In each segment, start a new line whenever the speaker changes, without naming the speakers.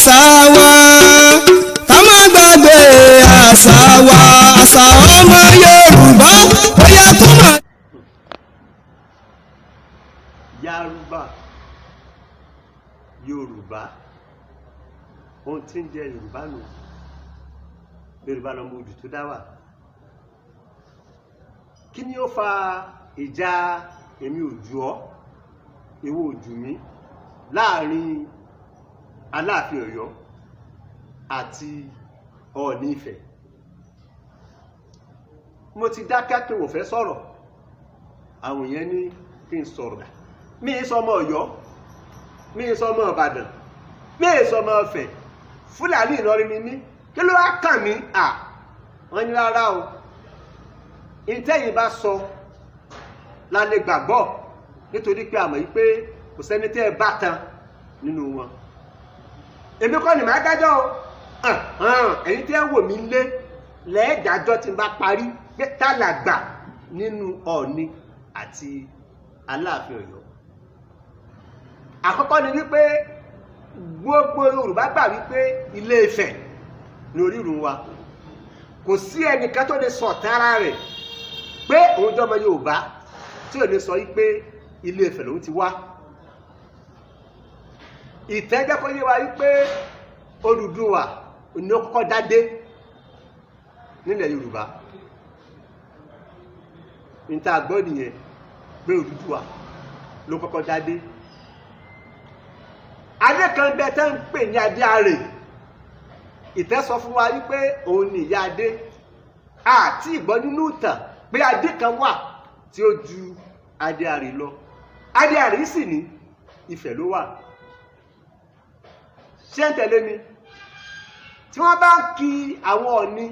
àṣà wa ká má gbàgbé àṣà wa àṣà ọmọ Yorùbá bóyá tó mà.
Yorùbá ohun tí ń jẹ Yorùbá nù Yorùbá lọmọ ojú tó dá wà. Kí ni ó fa ìjà èmi ò jù ọ́ ìwọ ò jù mí láàrin Aláàfin Ọ̀yọ́ àti Ọọ̀ni Ifẹ̀? Mo ti dákẹ́ pé mo fẹ́ sọ̀rọ̀, àwọn èèyàn ní kí n sọ̀rọ̀. Mi ì sọmọ Ọ̀yọ́, mi ì sọmọ Ìbàdàn, mi ì sọmọ Ifẹ̀, Fúlàní Ìlọrin ni mí, kí ló wá kàn mí? Wọ́n ní rárá o, ìtẹ́yìn bá sọ la lè gbàgbọ́, nítorí pé àmọ́ yìí pé kò sẹ́ni tẹ́ ẹ bá tan nínú wọn. Èmi kọ́ ni màá dájọ́ o, ẹ̀yin tí ẹ wò mí lé lẹ́ẹ̀dájọ́ tí n bá parí pé tá làgbà nínú Ọọ̀ni àti Aláàfin Ọ̀yọ́. Àkọ́kọ́ ni wípé gbogbo Yorùbá gbà wípé Ilé Ifẹ̀ ní orírun wa. Kò sí ẹnìkan tó lè sọ tara rẹ̀ pé òun jọmọ Yorùbá tí ò ní sọ wípé Ilé Ifẹ̀ lòun ti wá. Ìtẹ́jẹ́ kó yé wa wípé Odùduwà ní ó kọ́kọ́ dádé nílẹ̀ Yorùbá. Níta gbọ́ nìyẹn pé Odùduwà ló kọ́kọ́ dádé. Adé kan bẹ tẹ́ ń pè ní adé àrè. Ìtẹ́ sọ fún wa wípé òun ni ìyá adé. Àti ìgbọ́ nínú ìtàn pé adé kan wà tí ó ju adé àrè lọ. Adé àrè sì ní Ifẹ̀ ló wà. Ṣé ń tẹ̀lé mi? Tí wọ́n bá ń kí àwọn Ọọ̀ni,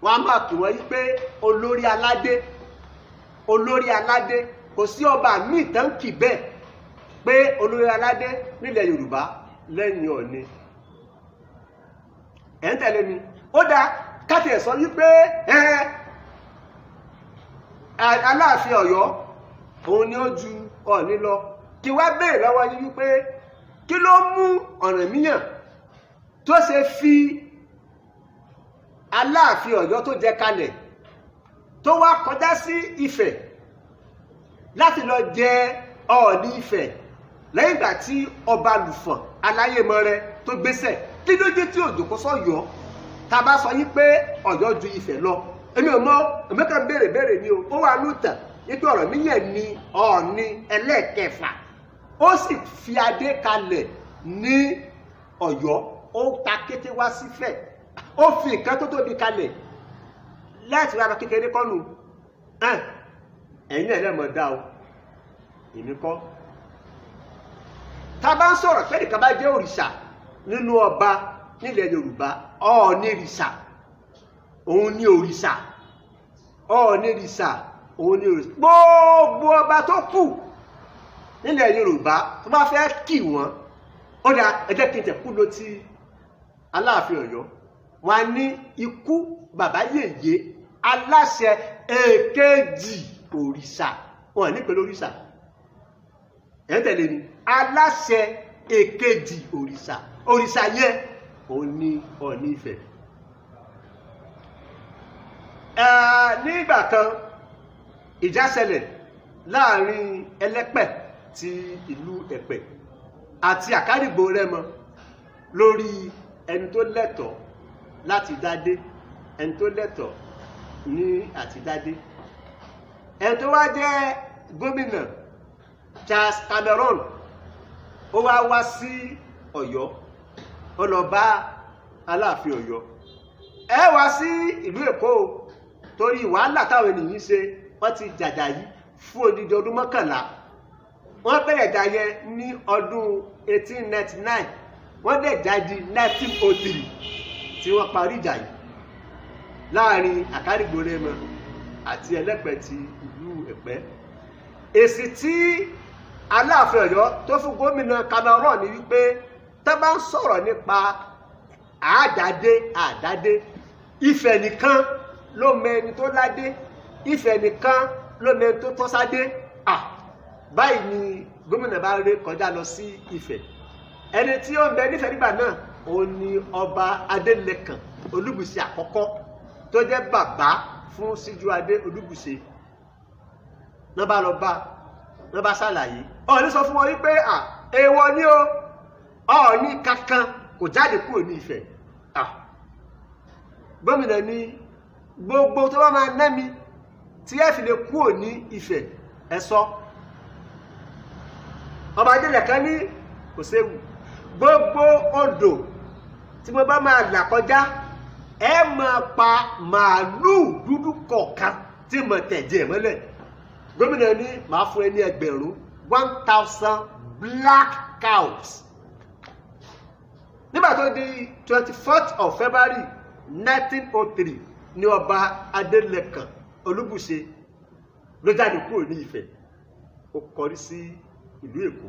wọ́n á máa kí wọ́n yí pé olórí aládé, olórí aládé. Kò sí ọba míì tán kì bẹ́ẹ̀ pé olórí aládé nílẹ̀ Yorùbá lẹ́yìn Ọọ̀ni. Ẹ̀ ń tẹ̀lé mi? Ó dáa káti ẹ̀ sọ wípé Aláàfin Ọ̀yọ́ òun ni ó ju Ọọ̀ni lọ. Kí wá béèrè lọ́wọ́ yín wípé kí ló mú Ọ̀rànmíyàn tó ṣe fi Aláàfin Ọ̀yọ́ tó jẹ kalẹ̀ tó wá kọjá sí Ifẹ̀ láti lọ jẹ Ọọ̀ni Ifẹ̀ lẹ́yìn ìgbà tí ọba Lùfọ̀n Aláyémọrẹ tó gbéṣẹ̀? Kí ló dé tí òjò kó sọ́yọ́ tá a bá sọ yí pé Ọ̀yọ́ ju Ifẹ̀ lọ? Èmi ò mọ̀, èmi kan béèrè ni o. Ó wà lóòótọ́ wípé Ọ̀rànmíyàn ni Ọọ̀ni ẹlẹ́ẹ̀kẹfà, ó sì fi adé kalẹ̀ ní Ọ̀yọ́, ó ta kété wá sífẹ̀, ó fi nǹkan tó tóbi kalẹ̀ láti rárá kékeré kọ́nu. Ẹ̀yin náà lẹ́mọ̀ dá o, èmi kọ́. Tá a bá ń sọ̀rọ̀ pé nìkan bá jẹ́ òrìṣà nínú ọba nílẹ̀ Yorùbá, Ọọ̀ni rìṣà, òun ni òrìṣà. Ọọ̀ni rìṣà, òun ni òrìṣà. Gbogbo ọba tó kù nílẹ̀ Yorùbá tó bá fẹ́ kì wọ́n, ó dá ẹ jẹ́ kí n tẹ̀kú ló ti Aláàfin Ọ̀yọ́. Wọ́n á ní ikú bàbá yèyé aláṣẹ èkejì òrìṣà. Wọ́n á ní pẹ̀lú òrìṣà. Ẹ̀ ń tẹ̀lé ni? Aláṣẹ èkejì òrìṣà. Òrìṣà yẹn òun ni Ọọ̀ni Ifẹ̀. Nígbà kan ìjà ṣẹlẹ̀ láàrin Ẹlẹ́pẹ̀ ti ìlú Ẹ̀pẹ̀ àti Àkárìgbò Rẹ́mọ lórí ẹni tó lẹ́tọ̀ọ́ láti dádé, ẹni tó lẹ́tọ̀ọ́ ní àti dádé. Ẹni tó wá jẹ́ gómìnà Charles Cameroon, ó wá sí Ọ̀yọ́, ó lọ bá Aláàfin Ọ̀yọ́. Ẹ wá sí ìlú Èkó torí wàhálà táwọn ènìyàn ṣe. Wọ́n ti jàjà yìí fún odidi ọdún 11. Wọ́n bẹ̀rẹ̀ ìjà yẹn ní ọdún 1899, wọ́n dẹ̀ jáde 1903 tí wọ́n parí ìjà yìí láàrin Àkárìgbò Rẹ́mọ àti Ẹlẹ́pẹ̀ ti ìlú Ẹ̀pẹ́. Èsì tí Aláàfin Ọ̀yọ́ tó fún gómìnà Cameroon ni wípé tá bá ń sọ̀rọ̀ nípa àdádé, Ifẹ̀ nìkan ló mẹ́ni tó ládé, Ifẹ̀ nìkan ló mẹ́ni tó tọ́sádé. Báyìí ni gómìnà bá ré kọjá lọ sí Ifẹ̀. Ẹni tí ó ń bẹ nífẹ̀ẹ́ nígbà náà òun ni ọba Adélékàn Olúbùṣe àkọ́kọ́ tó jẹ́ bàbá fún Síjúadé Olúbùṣe. Wọ́n bá lọ bá wọ́n bá ṣàlàyé Ọọ̀ni sọ fún wọn wípé èèwọ̀ ni o Ọọ̀ni kankan kò jáde kúrò ní Ifẹ̀. Gómìnà ní gbogbo tó bá máa ná mi tí ẹ fi lè kúrò ní Ifẹ̀ ẹ sọ. Ọba Adélékàn ní kò séwu gbogbo odò tí mo bá máa là kọjá ẹ máa pa màálùú dúdú kọ̀ọ̀kan tí mo tẹ̀jẹ̀ mọ́lẹ̀. Gómìnà ní màá fún ẹ ní 1,000 black cows. Nígbà tó di 24th of February 1903 ní ọba Adélékàn Olúbùṣe ló jáde kúrò ní Ifẹ̀ ó kọrí sí ìlú Èkó.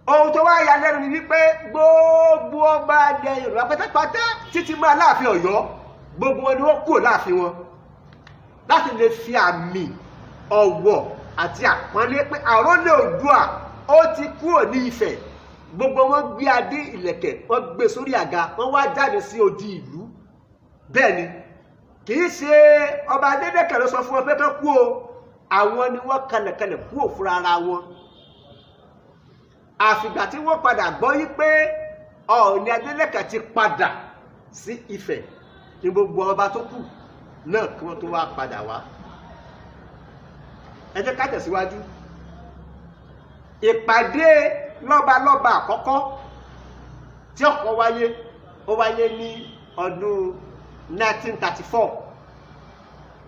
Ohun tó wá yà lẹ́nu ni wípé gbogbo ọba ilẹ̀ Yorùbá pátápátá títí mọ́ Aláàfin Ọ̀yọ́ gbogbo wọn ni wọ́n kúrò láàfin wọn láti lè fi àmì ọ̀wọ̀ àti àpọ́nlé pé àrólé Oòduà ó ti kúrò ní Ifẹ̀. Gbogbo wọn gbé adé ìlẹ̀kẹ̀ wọ́n gbé sórí àga wọ́n wá jáde sí odi ìlú. Bẹ́ẹ̀ ni kì í ṣe ọba Adélékàn ló sọ fún wọn pé kán kú o, àwọn ni wọ́n kalẹ̀kalẹ̀ kú ò fúnra ara wọn. Àfìgbà tí wọ́n padà gbọ́ yí pé Ọọ̀ni Adélékàn ti padà sí Ifẹ̀ ní gbogbo ọba tó kù náà kí wọ́n tó wá padà wá. Ẹ jẹ́ ká tẹ̀síwájú. Ìpàdé lọ́balọ́ba àkọ́kọ́ tí ọ̀kọ́ wáyé ó wáyé ní ọdún 1934.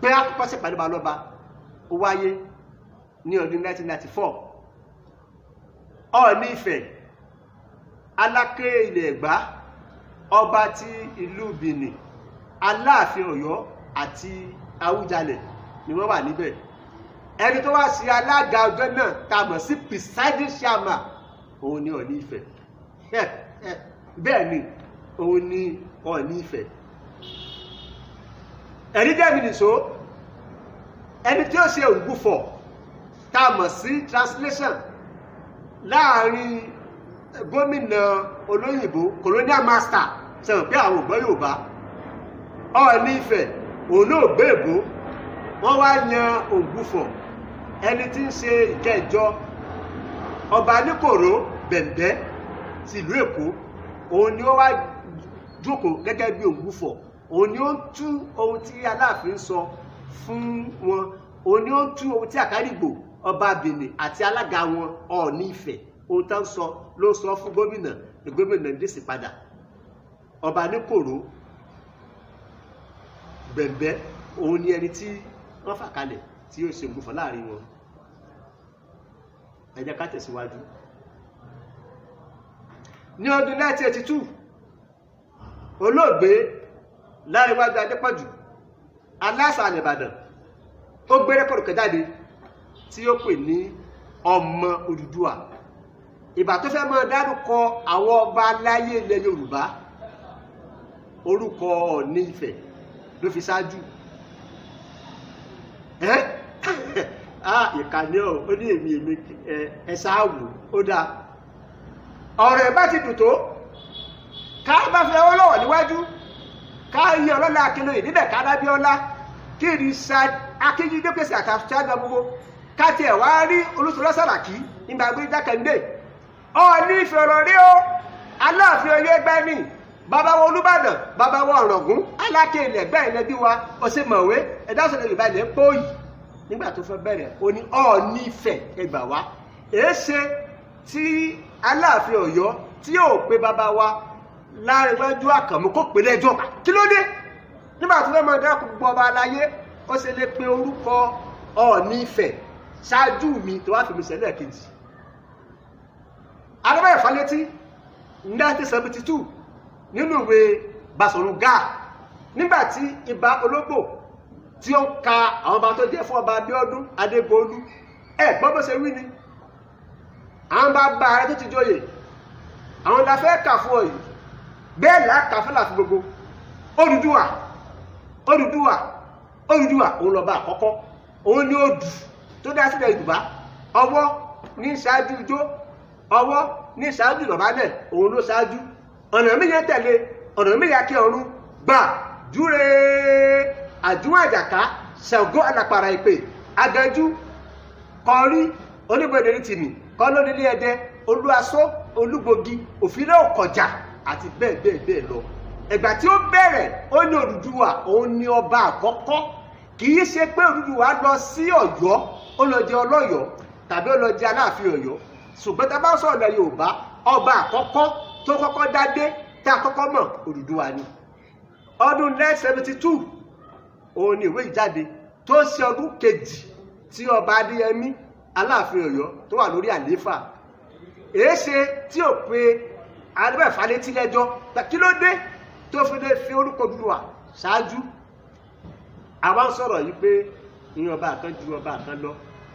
Pé àkọ́kọ́ sí ìpàdé lọ́balọ́ba ó wáyé ní ọdún 1994. Ọọ̀ni Ifẹ̀ Aláké ilẹ̀ Ẹ̀gbá ọba ti ìlú Benin Aláàfin Ọ̀yọ́ àti Awùjalẹ̀ ni wọ́n wà níbẹ̀. Ẹni tó wá sí alága ọjọ́ náà tá mọ̀ sí presiding chairman òun ni Ọọ̀ni Ifẹ̀. Bẹ́ẹ̀ ni òun ni Ọọ̀ni Ifẹ̀. Ẹ̀rí dẹ́mi nìṣó ẹni tí ó ṣe ògbúfọ̀ tá mọ̀ sí translation láàrin gómìnà olóyìnbó colonial master sẹ́wọ̀n pé àwọn ògbọ́ Yorùbá. Ọọ̀ni Ifẹ̀ òun náà gbé èbó wọ́n wá yan ògbúfọ̀ ẹni tí ń ṣe ìkẹjọ ọba Níkòró Bẹ̀m̀bẹ́ ti ìlú Èkó. Òun ni ó wá jókòó gẹ́gẹ́ bí ògbúfọ̀. Òun ni ó ń tú ohun tí Aláàfin sọ fún wọn. Òun ni ó ń tú ohun tí Àkárìgbò ọba Benin àti alága wọn Ọọ̀ni Ifẹ̀ ohun tó ń sọ ló ń sọ fún gómìnà ní gómìnà dèsì padà. Ọba Níkòró Bẹ̀m̀bẹ́ òun ni ẹni tí wọ́n fà kalẹ̀ tí yóò ṣe ògbúfọ̀ láàrin wọn. Ẹ jẹ́ ká tẹ̀síwájú. Ní ọdún 1982 olóògbé Láríwájú Adépọ̀jù Aláàfin Ìbàdàn ó gbé rẹ́kọ̀dù kan jáde tí ó pè ní ọmọ Odùduwà. Ìgbà tó fẹ́ máa dárúkọ àwọn ọba aláyé ilẹ̀ Yorùbá orúkọ Ọọ̀ni Ifẹ̀ ló fi ṣáájú. Ìkànnì ó ní èmi ẹ̀sáàwò ó dáa. Ọ̀rọ̀ ẹ̀ bá ti dùn tó ká bá fẹ́ ọwọ́ lọ́wọ́ níwájú ká yí ọlọ́lá Akínlóyè níbẹ̀ ká Dábíọ́lá kí ìrìnsà Akíjídé pèsè àtàṣàgbà gbogbo ká tiẹ̀ wá rí Olúṣọlá Sàràkí nígbà gbé Jákàndé. Ọọ̀ni Ifẹ̀ ọ̀rọ̀ rí o Aláàfin Ọ̀yọ́ ẹgbẹ́ ní bàbá wa Olúbàdàn bàbá wa Ọ̀ràngún Aláké ilẹ̀ ẹgbẹ́ ilẹ̀ bí wa ọ̀sẹ̀ mọ̀wé ẹ̀dá ọ̀sẹ̀ Yorùbá ilẹ̀ ń pòyì. Nígbà tó fẹ́ bẹ̀rẹ̀ ó ní Ọọ̀ni Ifẹ̀ ẹgbà wá èéṣe tí Aláàfin Ọ̀yọ́ tí yóò pe bàbá wa Láríwájú Àkànmú kó pè lẹ́jọ́ kí ló dé? Nígbà tó fẹ́ máa dákun gbogbo ọba aláyé ó ṣe lè pe orúkọ Ọọ̀ni Ifẹ̀ ṣáájú mi tó wá fi mi sẹ́lẹ̀ kejì. Adébáyọ̀ Fálétí 1972 nínú ìwé Basọ̀run Gáà nígbàtí Ìbà Ológbò tí ó ń ka àwọn ọba tó jẹ́ fún ọba Abíọ́dún Adégbòólú gbọ́ bó ṣe wí ni àwọn bàbá rẹ̀ tó ti joyè àwọn la fẹ́ kà fún ọ yìí bẹ́ẹ̀ là kà fún láti gbogbo Odùduwà Odùduwà Odùduwà òun lọ́ba àkọ́kọ́ òun ni odù tó dá sílẹ̀ Yorùbá ọwọ́ ní ṣáájú ijó ọwọ́ ní ṣáájú ìlọ̀bálẹ̀ òun ló ṣáájú ọ̀nà mi yẹn tẹ̀lé ọ̀nà mi yà kí ọ̀run gbà júre àjúwọ̀n àjàká Ṣàngó alàpàrà ìpè aganjú kọrí oníbodè ní tìmì kọ́nà nílé ẹdẹ olúaṣọ olúgbògi òfìlẹ̀ òkọjà àti bẹ́ẹ̀ bẹ́ẹ̀ bẹ́ẹ̀ lọ. ẹ̀gbà tí ó bẹ̀rẹ̀ ó ní Odùduwà òun ni ọba àkọ́kọ́ kì í ṣe pé Odùduwà lọ sí Ọ̀yọ́ ó lọ jẹ Ọlọ́yọ̀ tàbí ó lọ jẹ Aláàfin Ọ̀yọ́ ṣùgbọ́n tá a bá sọ̀rọ̀ ilẹ̀ Yorùbá ọba àkọ́kọ́ tó kọ́kọ́ dádé tá a kọ́kọ́ mọ̀ Odùduwà ni. ọdún 1972 òun ni ìwé ìjáde tó ṣe ọdún kejì tí ọba Adéyẹmí Aláàfin Ọ̀yọ́ tó wà lórí àlééfà èéṣe tí ò pe adébẹ̀fà létí lẹ́jọ́ kí ló dé tó fi lè fi orúkọ Odùduwà ṣáájú. àwa ń sọ̀rọ̀ yìí pé ìyẹn ọba kan ju ọba kan lọ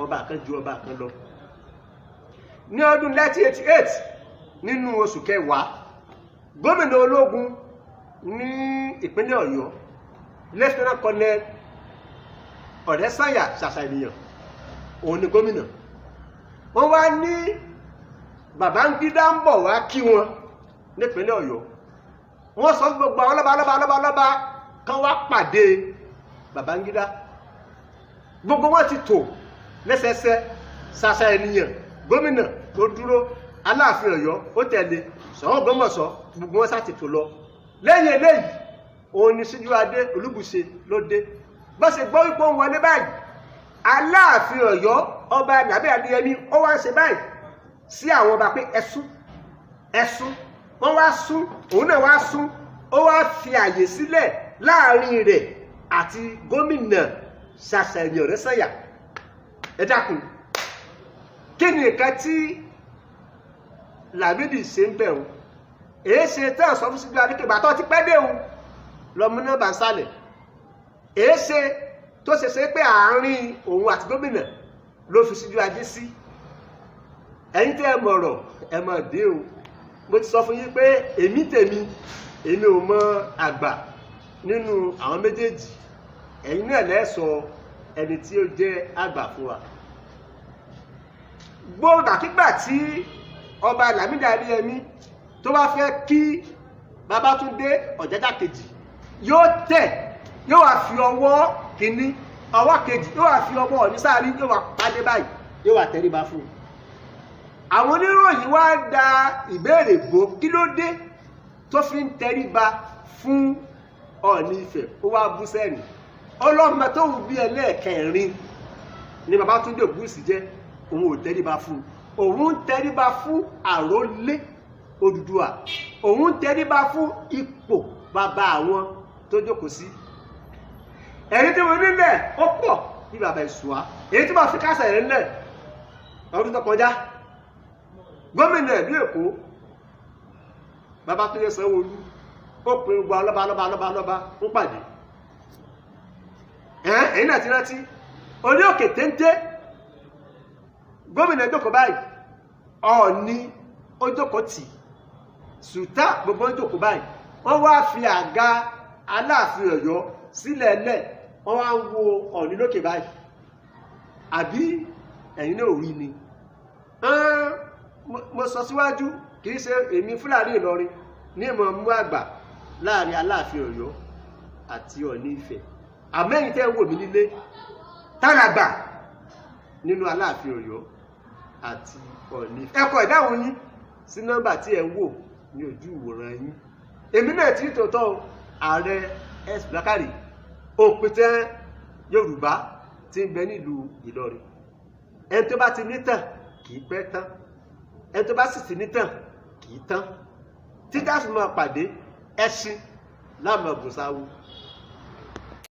ọba kan ju ọba kan lọ. ní ọdún 1988 nínú oṣù kẹwàá gómìnà ológun ní ìpínlẹ̀ Ọ̀yọ́ Lieutenant Colonel Ọ̀rẹ́sànyà Ṣàṣàyàn òun ni gómìnà. wọ́n wá ní Babangida ń bọ̀ wá kí wọn nípínlẹ̀ Ọ̀yọ́. wọ́n sọ gbogbo àwọn lọ́ba kan wá pàdé Babangida. gbogbo wọn ti tò lẹ́sẹẹsẹ Ṣàṣàyàn gómìnà tó dúró Aláàfin Ọ̀yọ́ ó tẹ̀lé Ṣọ̀ún Ògbómọ̀ṣọ́ gbogbo wọn sá ti tò lọ. lẹ́yìn eléyìí òun ni Síjú-Adé Olúbùṣe ló dé. bó ṣe gbọ́ wípé òun wọlé báyìí Aláàfin Ọ̀yọ́ ọba Lábẹ́ Adéyẹmí ó wá ń ṣe báyìí sí àwọn ọba pé ẹ̀sùn wọ́n wá sún òun náà wá sún ó wá fi àyè sílẹ̀ láàrin rẹ̀ àti gómìnà Ṣàṣàyàn Ọ̀rẹ́sànyà. ẹ dákun kí ni nǹkan tí Lámídì ṣe ń bẹ̀ o èé ṣe tẹ́ ọ̀sán fún Síjú-Adé pé bàtọ́ ti pẹ́ dé o lọ́mú náà bá ń sálẹ̀ èé ṣe tó ṣe ṣe pé àárín òun àti gómìnà ló fi Síjú-Adé sí. ẹ̀yin tẹ́ ẹ mọ̀rọ̀ ẹ mọ̀ dé o mo ti sọ fún yín pé èmi ò mọ àgbà nínú àwọn méjèèjì ẹ̀yin náà lẹ́sọ ẹni tí ó jẹ́ àgbà fún wa. gbogbo àkígbà tí ọba Lámídì Adéyẹmí tó bá fẹ́ kí Babátúndé Ọ̀jájá kejì yóò wá fi ọwọ́ kìíní ọwọ́ kejì yóò wá fi ọwọ́ Ọọ̀ni sáàrí yóò wá pàdé báyìí yóò wá tẹríba fún un. àwọn oníròyìn wá da ìbéèrè bò kí ló dé tó fi ń tẹríba fún Ọọ̀ni Ifẹ̀ ó wá bú sẹ́rìn. ọlọ́mọ tó wù bí ẹlẹ́ẹ̀kẹrin ni Babátúndé Ògúnwùsì jẹ́ òun ò tẹríba fún òun ń tẹríba fún àrólé Odùduwà òun ń tẹríba fún ipò bàbá àwọn tó jókòó sí. ẹ̀rí tí mo nílẹ̀ ó pọ̀ bí bàbá ìṣùwà èyí tí mo fi kásẹ̀ rẹ̀ nílẹ̀ ọdún tó kọjá gómìnà ìlú Èkó Babátúndé Sanwó-Olú ó pe gbogbo lọ́ba ń pàdé. ẹ̀yin náà ti rántí orí òkè téńté gómìnà jókòó báyìí Ọọ̀ni ó jókòó tì Sùtá gbogbo ó jókòó báyìí wọ́n wá fi àga Aláàfin Ọ̀yọ́ sílẹ̀ lẹ̀ wọ́n wá ń wo Ọọ̀ni lókè báyìí àbí ẹ̀yin náà ò rí ni. mo sọ síwájú kì í ṣe èmi Fúlàní Ìlọrin ní ìmọ̀ mú àgbà láàrin Aláàfin Ọ̀yọ́ àti Ọọ̀ni Ifẹ̀ àmẹ́yìn tẹ́ wò mí nílé tàràgbà nínú Aláàfin Ọ̀yọ́ àti Ọọ̀ni Ifẹ̀. ẹ kọ ìdáhùn yín sí nọ́mbà tí ẹ ń wò ní ojú ìwòran yín. èmi náà ti tòótọ́ ààrẹ S. Bákàrè òpìtẹ́ Yorùbá tí ń bẹ nílùú Ìlọrin. ẹni tó bá ti nítàn kì í pẹ́ tán ẹni tó bá sì ti nítàn kì í tán títà sì máa pàdé ẹṣin láàmú ọ̀gùnsáwó.